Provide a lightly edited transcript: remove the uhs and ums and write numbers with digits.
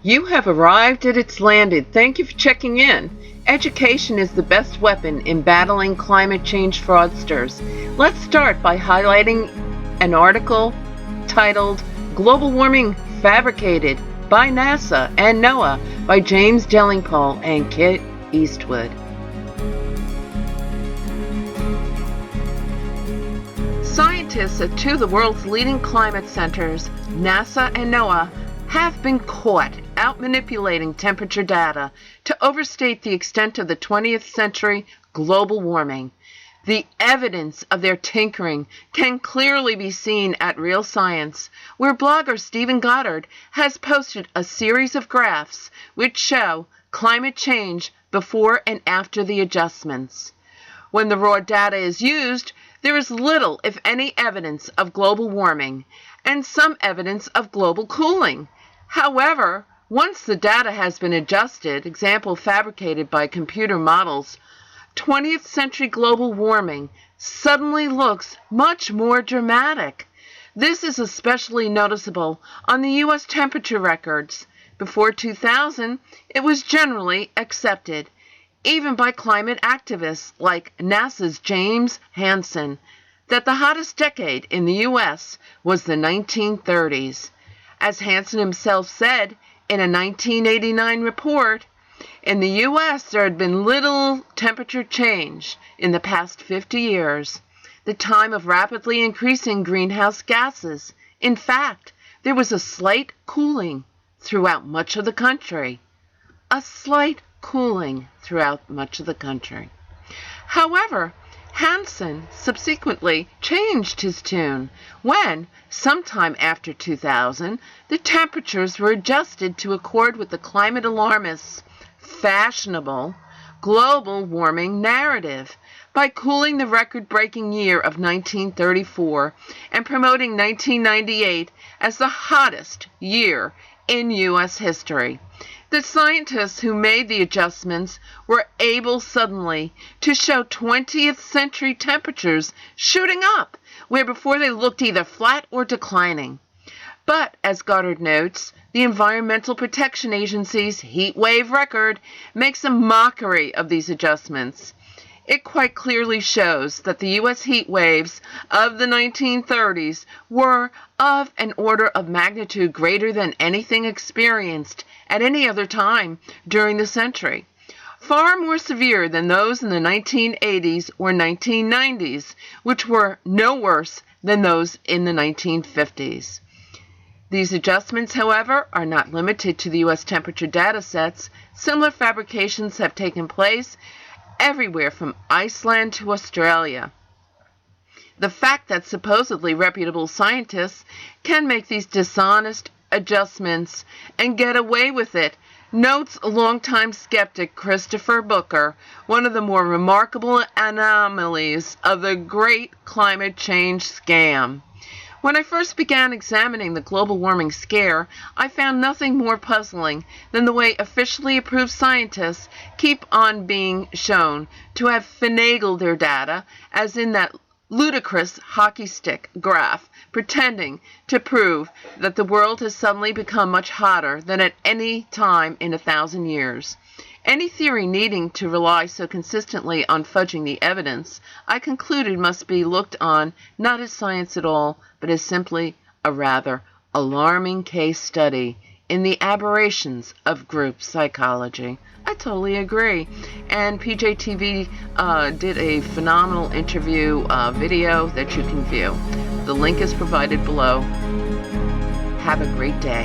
You have arrived at its landed. Thank you for checking in. Education is the best weapon in battling climate change fraudsters. Let's start by highlighting an article titled Global Warming Fabricated by NASA and Noaa by James DELINGPOLE and Kit Eastwood. Scientists at two of the world's leading climate centers, NASA and Noaa, have been caught out manipulating temperature data to overstate the extent of the 20th century global warming. The evidence of their tinkering can clearly be seen at Real Science, where blogger Stephen Goddard has posted a series of graphs which show climate change before and after the adjustments. When the raw data is used, there is little, if any, evidence of global warming and some evidence of global cooling. However, once the data has been adjusted, example fabricated by computer models, 20th century global warming suddenly looks much more dramatic. This is especially noticeable on the U.S. temperature records. Before 2000, it was generally accepted, even by climate activists like NASA's James Hansen, that the hottest decade in the U.S. was the 1930s. As Hansen himself said in a 1989 report, in the U.S. there had been little temperature change in the past 50 years, the time of rapidly increasing greenhouse gases. In fact, there was a slight cooling throughout much of the country. A slight cooling throughout much of the country. However, Hansen subsequently changed his tune when, sometime after 2000, the temperatures were adjusted to accord with the climate alarmists' fashionable global warming narrative by cooling the record-breaking year of 1934 and promoting 1998 as the hottest year in U.S. history. The scientists who made the adjustments were able suddenly to show 20th century temperatures shooting up, where before they looked either flat or declining. But, as Goddard notes, the Environmental Protection Agency's heat wave record makes a mockery of these adjustments. It quite clearly shows that the U.S. heat waves of the 1930s were of an order of magnitude greater than anything experienced at any other time during the century, far more severe than those in the 1980s or 1990s, which were no worse than those in the 1950s. These adjustments, however, are not limited to the U.S. temperature data sets. Similar fabrications have taken place everywhere from Iceland to Australia. The fact that supposedly reputable scientists can make these dishonest adjustments and get away with it, notes longtime skeptic Christopher Booker, one of the more remarkable anomalies of the great climate change scam. When I first began examining the global warming scare, I found nothing more puzzling than the way officially approved scientists keep on being shown to have finagled their data, as in that ludicrous hockey stick graph, pretending to prove that the world has suddenly become much hotter than at any time in 1,000 years. Any theory needing to rely so consistently on fudging the evidence, I concluded must be looked on not as science at all, but as simply a rather alarming case study in the aberrations of group psychology. I totally agree. And PJTV did a phenomenal interview video that you can view. The link is provided below. Have a great day.